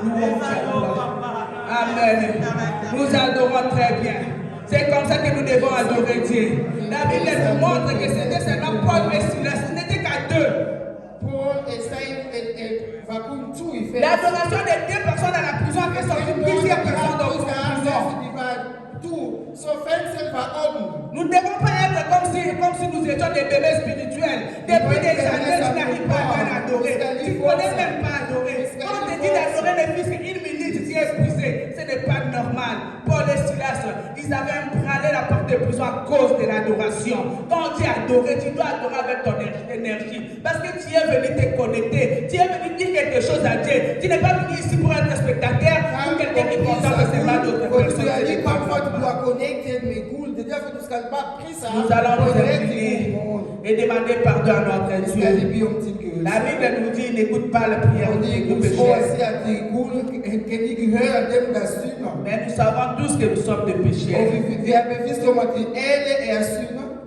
louons Jéhovah. Amen. Nous adorons très bien. C'est comme ça que nous devons adorer Dieu. La Bible nous montre que c'était seulement Paul et Silas. Ce n'était qu'à deux. L'adoration des deux personnes dans la prison a fait sortir plusieurs personnes dans la prison. Nous ne devons pas être comme si nous étions des bébés spirituels. Depuis des années, tu n'arrives pas à adorer. Tu ne connais même pas adorer. Quand on te dit d'adorer les fils, une minute, tu es épuisé. Ce n'est pas normal. Paul et Silas, ils avaient emprunté la porte de prison à cause de l'adoration. Quand tu es adoré, tu dois adorer avec ton énergie. Parce que tu es venu te connecter. Tu es venu dire quelque chose à Dieu. Tu n'es pas venu ici pour être spectateur ou quelqu'un qui prétend que c'est mal d'autres personnes. Nous allons nous incliner et demander pardon à notre Dieu. La Bible nous dit n'écoute pas la prière de nos péchés. Mais nous savons tous que nous sommes des pécheurs.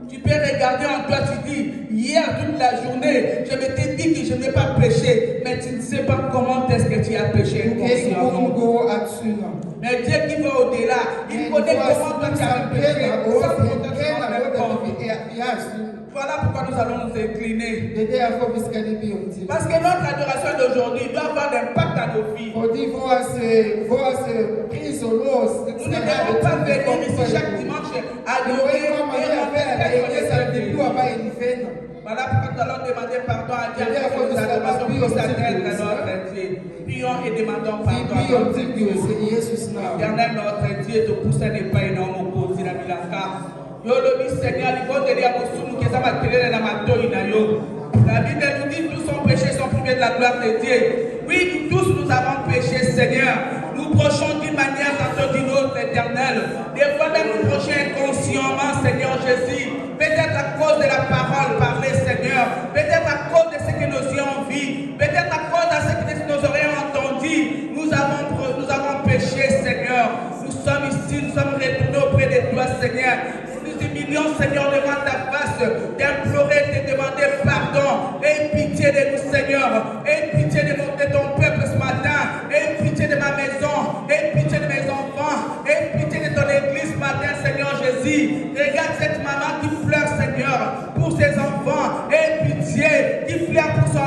Tu peux regarder en toi, tu dis, hier toute la journée, je m'étais dit que je ne vais pas pécher, mais tu ne sais pas comment est-ce que tu as péché consciemment. Mais Dieu qui va au-delà, il connaît comment toi tu as péché. Voilà pourquoi nous allons nous incliner. Parce que notre adoration d'aujourd'hui doit avoir un impact dans nos vies. Nous ne devons pas venir ici chaque dimanche adorer et voilà pourquoi nous allons demander pardon à Dieu pour nos adorations puissent atteindre notre Dieu. Prions et demandons pardon à notre Dieu. Éternel notre Dieu, te pousse à ne pas énorme au côté de la Milaka. Seigneur, il faut te dire à nous que ça va te donner la mato inayo. La Bible nous dit tous sont péchés, sont privés de la gloire de Dieu. Oui, nous tous nous avons péché, Seigneur. Nous prochons d'une manière tantôt d'une autre, éternelle. Des fois même nous prochons inconsciemment, Seigneur Jésus. Peut-être à cause de la parole parlée, Seigneur. Peut-être à cause de ce que nos yeux ont vu. Peut-être à cause de ce que nos oreilles ont entendu. Nous avons péché, Seigneur. Nous sommes ici, nous sommes retournés auprès de toi, Seigneur. Nous humilions, Seigneur, devant ta face, d'implorer, de demander pardon. Aie pitié de nous, Seigneur. Aie pitié de ton peuple ce matin. Aie pitié de ma maison. Aie pitié de mes enfants. Aie pitié de ton église ce matin, Seigneur Jésus. Regarde cette maman qui pleure, Seigneur, pour ses enfants. Aie pitié, qui pleure pour sa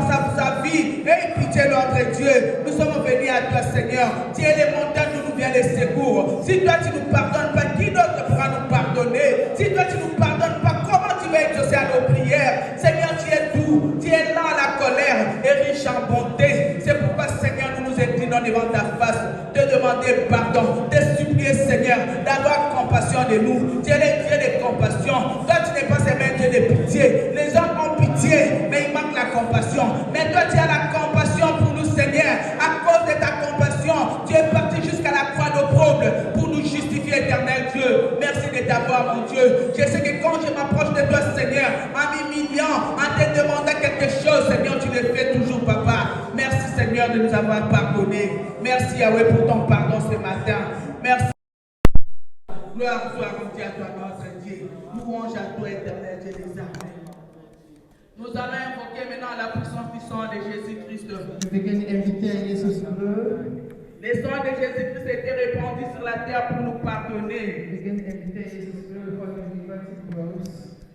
vie. Aie pitié, notre Dieu. Nous sommes venus à toi, Seigneur. Tu es les montagnes d'où nous vient les secours. Si toi, tu ne nous pardonnes pas, qui d'autre pourra nous pardonner? Si toi, tu ne nous pardonnes pas, comment tu vas exaucer à nos prières? Seigneur, tu es doux, tu es lent à la colère et riche en bonté. C'est pourquoi, Seigneur, nous nous inclinons devant ta face, te demander pardon, te supplier, Seigneur, d'avoir compassion de nous. Tu es le Dieu de compassion. Toi, tu n'es pas seulement Dieu de pitié. Les hommes ont pitié, mais il manque la compassion. Mais toi, tu as la compassion pour nous, Seigneur. À cause de ta compassion, tu es parti jusqu'à la croix d'opprobre pour nous justifier, éternel Dieu. Merci de t'avoir, mon Dieu. Je sais que quand je m'approche de toi, Seigneur, en m'humiliant, en te demandant quelque chose, Seigneur, tu le fais toujours, Papa. Merci, Seigneur, de nous avoir pardonné. Merci, Yahweh, pour ton pardon ce matin. Merci. Gloire soit rendue à toi, notre Dieu. Louange à toi, éternel Dieu des armées. Nous allons invoquer maintenant la puissance du sang de Jésus-Christ. Le sang de Jésus-Christ a été répandu sur la terre pour nous pardonner.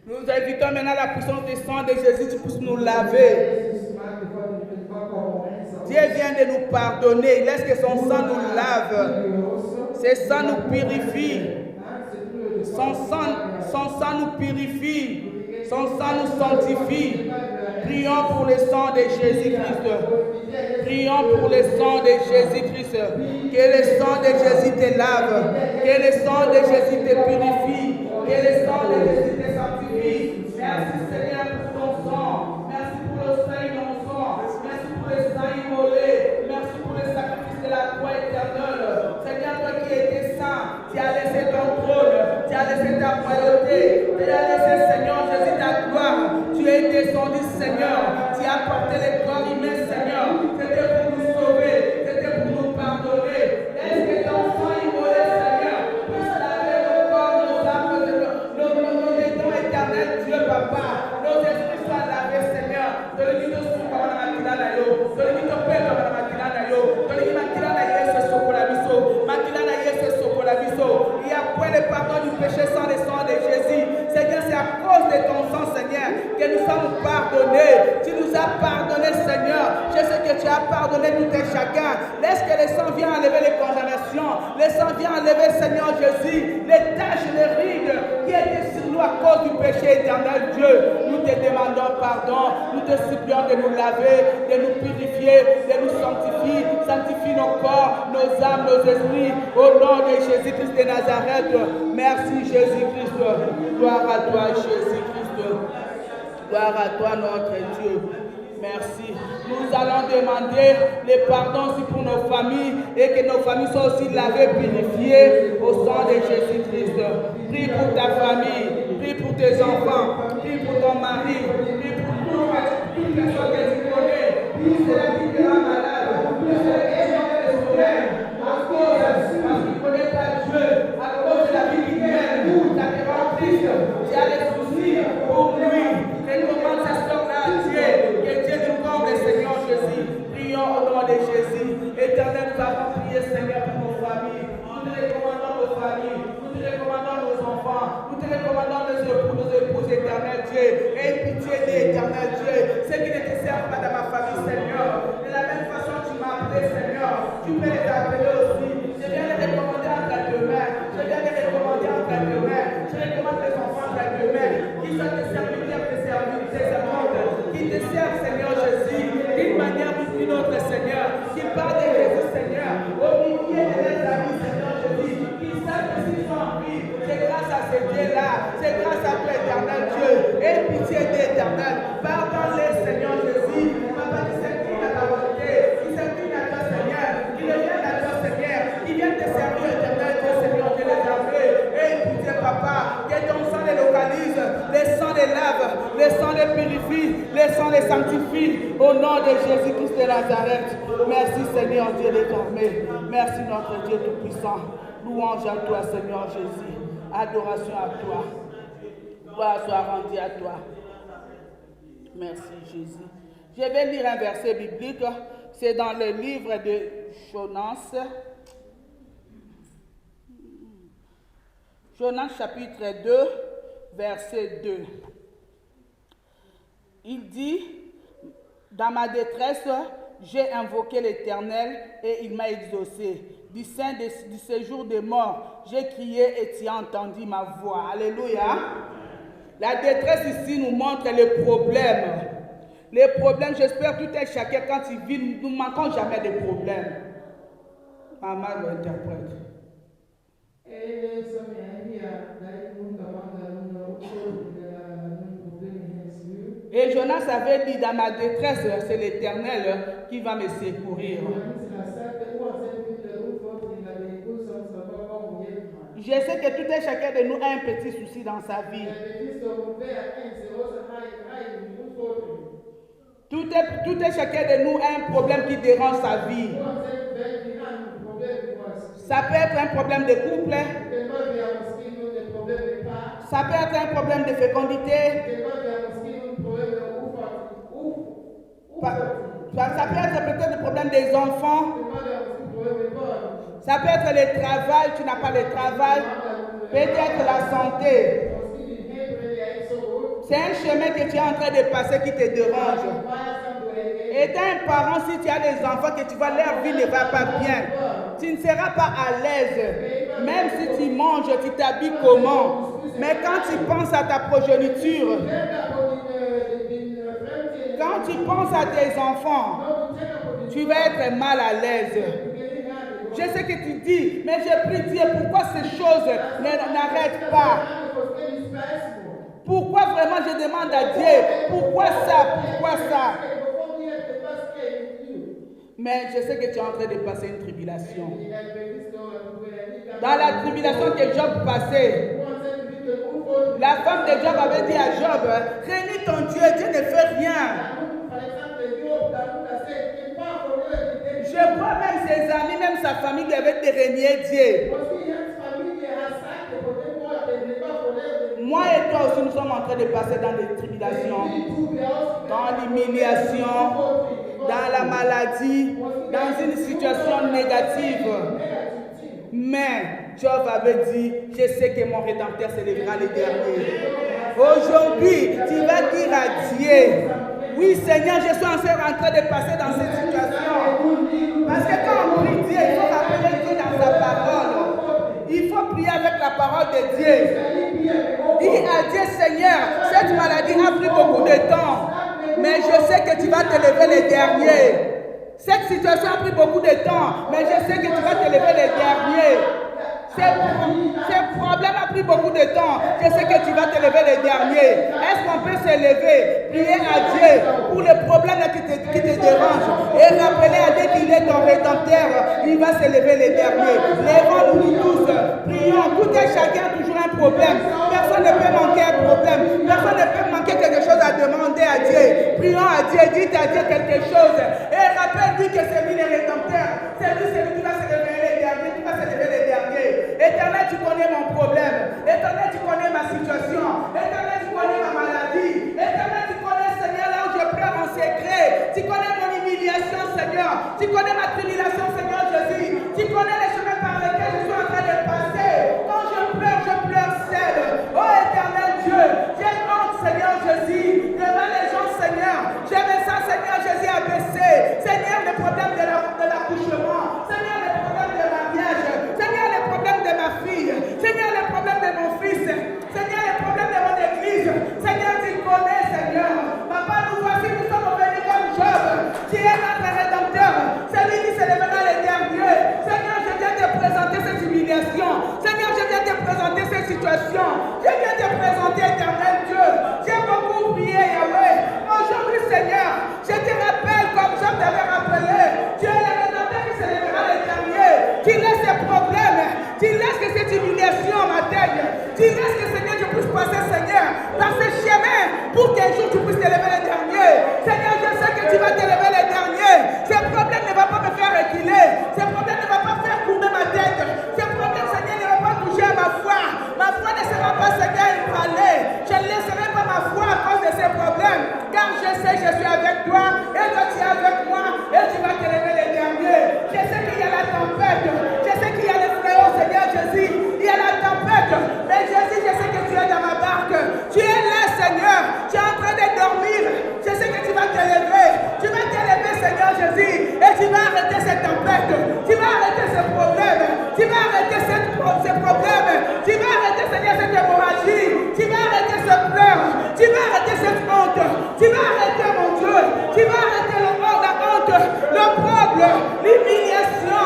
Nous invitons maintenant la puissance du sang de Jésus pour nous laver. Dieu vient de nous pardonner. Laisse que son sang nous lave. Ce sang nous purifie. Son sang nous purifie. Son sang nous sanctifie. Prions pour le sang de Jésus-Christ. Prions pour le sang de Jésus-Christ. Que le sang de Jésus te lave. Que le sang de Jésus te purifie. Que le sang de Jésus te sanctifie. Merci, Seigneur, pour ton sang. Merci pour le sang innocent. Merci pour le sang immolé. Merci pour le sacrifice de la croix éternelle. Seigneur, toi qui étais saint, tu as laissé ton trône. Tu as laissé ta royauté. Tu as laissé, Seigneur Jésus, ta gloire. Tu es descendu, Seigneur. Tu as porté les corps humains, Seigneur. C'était pour nous sauver. C'était pour nous pardonner. Est-ce que ton sang immolé, Seigneur, puisse laver nos corps, nos âmes, nos démons éternels, Dieu, Papa. Nos esprits soient lavés, Seigneur. De l'unité sous comme la matila na yo. De l'unité au père comme la matila na yo. De l'unité matila na yo. a pardonné tout et chacun. Laisse que le sang vienne enlever les condamnations. Le sang vient enlever, Seigneur Jésus, les taches, les rides qui étaient sur nous à cause du péché éternel, Dieu. Nous te demandons pardon. Nous te supplions de nous laver, de nous purifier, de nous sanctifier. Sanctifie nos corps, nos âmes, nos esprits. Au nom de Jésus-Christ de Nazareth. Merci Jésus-Christ. Gloire à toi, Jésus-Christ. Gloire à toi, notre Dieu. Merci. Nous allons demander le pardon aussi pour nos familles et que nos familles soient aussi lavées, purifiées au sang de Jésus-Christ. Prie pour ta famille, prie pour tes enfants, prie pour ton mari, prie pour toute personne que tu connais. Prie pour celle qui sera malade, prie pour celle qui est le sommeil, à cause parce qu'il connaît pas Dieu, à cause de la vie qui mène, ça te rend triste, tu as des soucis pour lui. Et comment ça sort là à Dieu, que Dieu nous comble, Seigneur Jésus. Prions au nom de Jésus. Éternel, nous avons prié, Seigneur, pour nos familles. Nous te recommandons nos familles, nous te recommandons nos enfants, nous te recommandons nos épouses, éternel Dieu. Et pitié d'éternel Dieu. Ceux qui ne te servent pas dans ma famille, Seigneur. De la même façon, tu m'as appelé, Seigneur. Tu peux les appeler aussi. Je viens les recommander entre tes mains. Je viens les recommander entre tes mains. Je recommande les enfants entre tes mains. Qui sont des serviteurs, des servantes, qui te servent, Seigneur Jésus, d'une manière ou d'une autre, Seigneur, qui parlent de Jésus, Seigneur, au milieu de leurs amis, Seigneur Jésus, qui savent que s'ils sont en vie, c'est grâce à ce Dieu-là, c'est grâce à toi, éternel Dieu, et pitié d'éternel, pardonne-les, Seigneur Jésus, Papa, qui s'incline à ta volonté, qui s'incline à toi, Seigneur, qui reviennent à toi, Seigneur, qui viennent te servir, éternel Dieu, Seigneur, de les appeler, et pitié, Papa, que ton sang les localise, les sang les lave, les sang les purifie, les sang les sanctifie, au nom de Jésus-Christ de Nazareth. Merci Seigneur Dieu désormais. Merci notre Dieu Tout-Puissant. Louange à toi Seigneur Jésus. Adoration à toi. Gloire soit rendue à toi. Merci Jésus. Je vais lire un verset biblique. C'est dans le livre de Jonas. Jonas chapitre 2, verset 2. Il dit, dans ma détresse, j'ai invoqué l'Éternel et il m'a exaucé. Du sein du séjour des morts, j'ai crié et tu as entendu ma voix. Alléluia. La détresse ici nous montre les problèmes. Les problèmes, j'espère tout est chacun quand il vit, nous ne manquons jamais de problèmes. Maman l'interprète. Et Jonas avait dit, dans ma détresse, c'est l'Éternel qui va me secourir. Je sais que tout et chacun de nous a un petit souci dans sa vie. Tout et chacun de nous a un problème qui dérange sa vie. Ça peut être un problème de couple. Ça peut être un problème de fécondité. Ça peut être peut-être le problème des enfants. Ça peut être le travail, tu n'as pas le travail. Peut-être la santé. C'est un chemin que tu es en train de passer qui te dérange. Étant un parent, si tu as des enfants que tu vois leur vie ne va pas bien, tu ne seras pas à l'aise. Même si tu manges, tu t'habilles comment. Mais quand tu penses à ta progéniture, quand tu penses à tes enfants, tu vas être mal à l'aise. Je sais que tu dis, mais je prie Dieu, pourquoi ces choses n'arrêtent pas? Pourquoi vraiment je demande à Dieu, pourquoi ça, pourquoi ça? Mais je sais que tu es en train de passer une tribulation. Dans la tribulation que Job passait, la femme de Job avait dit à Job, réunis ton Dieu, Dieu ne fait rien. Je vois même ses amis, même sa famille qui avait régné Dieu. Moi et toi aussi, nous sommes en train de passer dans des tribulations, dans l'humiliation, dans la maladie, dans une situation négative. Mais Job avait dit, je sais que mon Rédempteur s'élèvera le dernier. Aujourd'hui, tu vas dire à Dieu, Oui, Seigneur, je suis en train de passer dans cette situation. Parce que quand on prie Dieu, il faut rappeler Dieu dans sa parole. Il faut prier avec la parole de Dieu. Dis à Dieu, Seigneur, cette maladie a pris beaucoup de temps. Mais je sais que tu vas te lever les derniers. Cette situation a pris beaucoup de temps. Mais je sais que tu vas te lever les derniers. Ce problème a pris beaucoup de temps. Je sais que tu vas te lever les derniers. Est-ce qu'on peut se lever, prier à Dieu pour les problèmes qui te dérangent et rappeler à Dieu qu'il est ton rédempteur? Il va se lever les derniers. Lèvons-nous tous, prions. Tout et chacun a toujours un problème. Personne ne peut manquer un problème. Personne ne peut manquer quelque chose à demander à Dieu. Prions à Dieu, dites à Dieu quelque chose. Et rappelle-lui que c'est lui le rédempteur. C'est lui celui qui va se lever les derniers. Qui va se lever les derniers. Éternel, tu connais mon problème. Éternel, tu connais ma situation. Éternel, tu connais ma maladie. Éternel, tu connais, Seigneur, là où je pleure en secret. Tu connais mon humiliation, Seigneur. Tu connais ma tribulation, Seigneur Jésus. Tu connais les chemins par lesquels je suis en train de passer. Quand je pleure seul. Oh éternel Dieu, j'ai honte, Seigneur Jésus, devant les gens, Seigneur. Je me sens, Seigneur Jésus, abaissé. Seigneur, les problèmes de l'accouchement. Seigneur, les problèmes de mariage. Seigneur, les problèmes de ma fille. Seigneur, les problèmes de mon fils. Seigneur, les problèmes de mon église. Seigneur, tu connais, Seigneur. Papa, nous voici, nous sommes venus comme Job. Tu es notre rédempteur. C'est lui qui se lèvera les derniers. Seigneur, je viens te présenter cette humiliation. Seigneur, je viens te présenter cette situation. Je viens te présenter, éternel Dieu. J'ai beaucoup prié, Yahweh. Aujourd'hui, Seigneur, je te rappelle comme Job t'avait rappelé. Tu es le rédempteur qui se lèvera les derniers. Tu laisses ces problèmes. Tu laisses que cette humiliation m'atteigne. Tu laisses que, Seigneur, je puisse passer, Seigneur, par ce chemin pour qu'un jour tu puisses te lever les derniers. Seigneur, je sais que tu vas te lever les derniers. Ce problème ne va pas me faire reculer. Ce problème ne va pas faire courber ma tête. Ce problème, Seigneur, ne va pas toucher à ma foi. Ma foi ne sera pas, Seigneur, ébranlée. Je ne laisserai pas ma foi à cause de ces problèmes. Car je sais que je suis avec toi. Et toi, tu es avec moi. Et tu vas te lever les derniers. Je sais qu'il y a la tempête. Je sais qu'il y a le fléau, Seigneur Jésus. Il y a la tempête. Mais Jésus, je sais que tu es dans ma barque. Tu es là, Seigneur. Tu es en train de dormir. Je sais que tu vas te lever. Tu vas te lever, Seigneur Jésus. Et tu vas arrêter cette tempête. Tu vas arrêter ce problème. Tu vas arrêter ce problème. Tu vas arrêter, Seigneur, cette hémorragie. Tu vas arrêter ce pleur. Tu vas arrêter cette honte. Tu vas arrêter, mon Dieu. Tu vas arrêter la honte, l'opprobre, l'humiliation.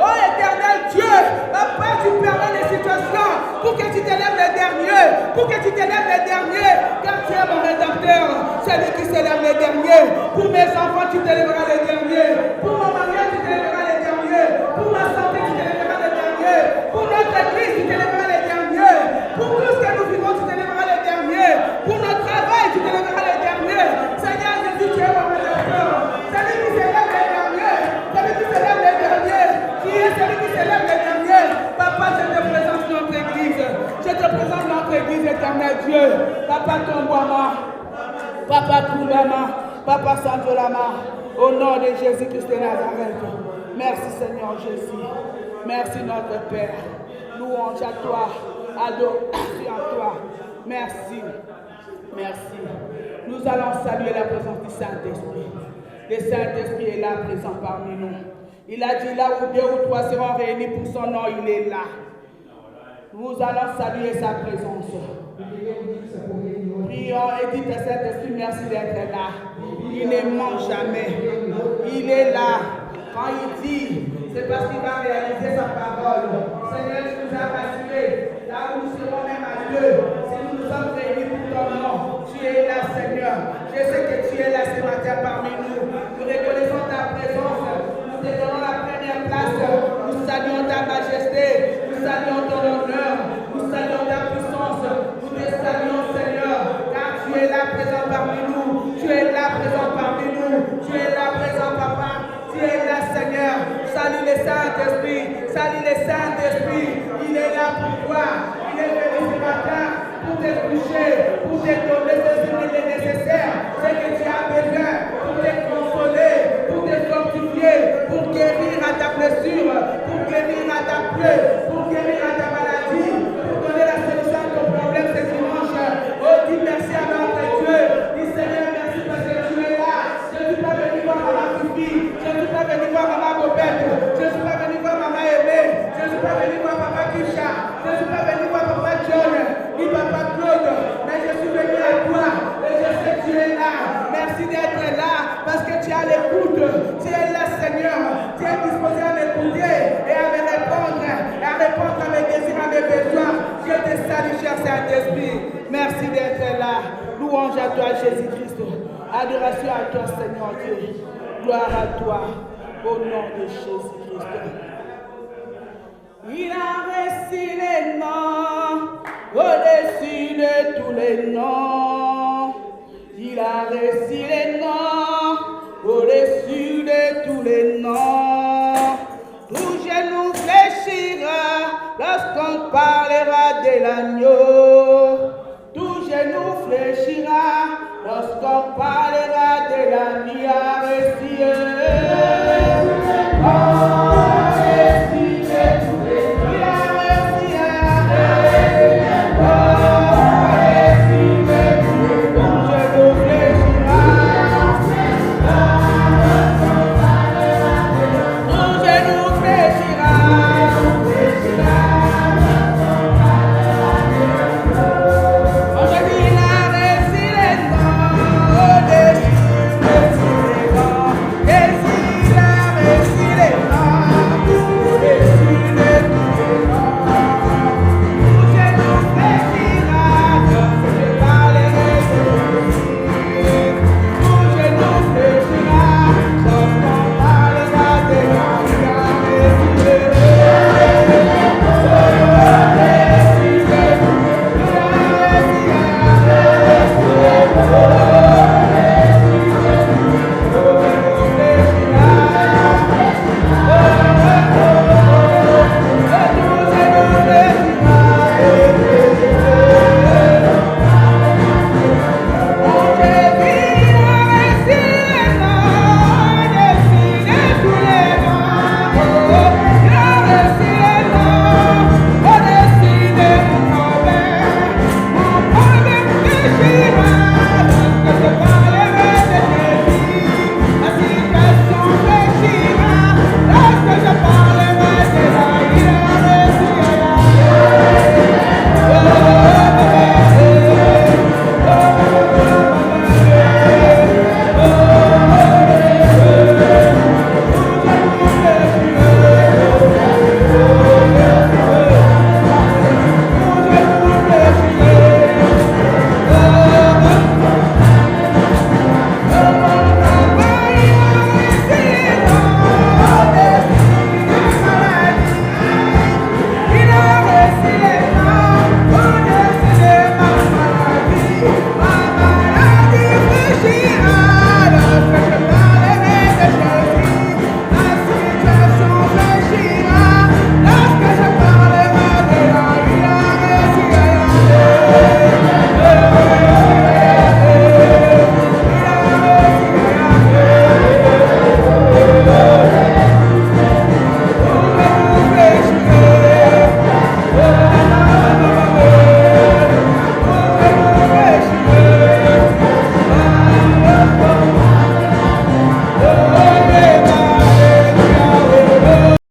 Oh éternel Dieu, Papa, tu permets les situations pour que tu t'élèves les derniers. Pour que tu t'élèves les derniers. Car tu es mon rédempteur. Celui qui s'élève les derniers. Pour mes enfants, tu t'élèveras les derniers. Pour mon mariage, tu t'élèveras les derniers. Pour ma santé, tu t'élèveras les derniers. Pour notre église, tu t'élèveras les derniers. Pour tout ce que nous vivons, tu t'élèveras les derniers. Pour notre travail, tu t'élèveras les derniers. Seigneur Jésus, tu es mon rédempteur. Celui qui s'élève les derniers. Celui qui s'élève les derniers. Qui est celui qui s'élève les derniers. Papa, je te présente notre église. Je te présente notre église, éternel Dieu. Papa Tombouama. Papa Koulama. Papa Santolama. Au nom de Jésus-Christ de Nazareth. Merci Seigneur Jésus. Merci notre Père. Louange à toi. Adoration à toi. Merci. Merci. Nous allons saluer la présence du Saint-Esprit. Le Saint-Esprit est là, présent parmi nous. Il a dit là où 2 ou 3 seront réunis pour son nom, il est là. Nous allons saluer sa présence. Prions et dites à Saint-Esprit, merci d'être là. Il ne ment jamais. Il est là. Quand il dit, c'est parce qu'il va réaliser sa parole. Seigneur, tu nous as rassurés. Là où nous serons même à 2, si nous nous sommes réunis pour ton nom, tu es là, Seigneur. Je sais que tu es là ce matin parmi nous. Nous reconnaissons ta présence. Nous te donnons la première place. Nous saluons ta majesté. Nous saluons ton honneur. Nous saluons ta puissance. Nous te saluons, Seigneur. Car tu es là présent parmi nous. Tu es là présent parmi nous. Tu es là présent, Papa. Tu es là, Seigneur. Salut le Saint-Esprit. Salut le Saint-Esprit. Il est là pour toi. Il est venu ce matin pour te toucher, pour te donner ce qui est nécessaire, ce que tu as besoin, pour te consoler, pour te fortifier, pour guérir à ta blessure, pour guérir à ta plaie, pour guérir à ta maladie, pour donner la solution à ton problème ce dimanche. Oh, dis merci à notre Dieu. Dis Seigneur, Tu es disposé à m'écouter et à me répondre à mes désirs, à mes besoins. Je te salue, cher Saint-Esprit. Merci d'être là. Louange à toi, Jésus-Christ. Adoration à toi, Seigneur Dieu. Gloire à toi, au nom de Jésus-Christ. Il a reçu les noms au-dessus de tous les noms. Il a reçu les noms au-dessus de tous les noms. Tout genou fléchira lorsqu'on parlera de l'agneau. Tout genou fléchira lorsqu'on parlera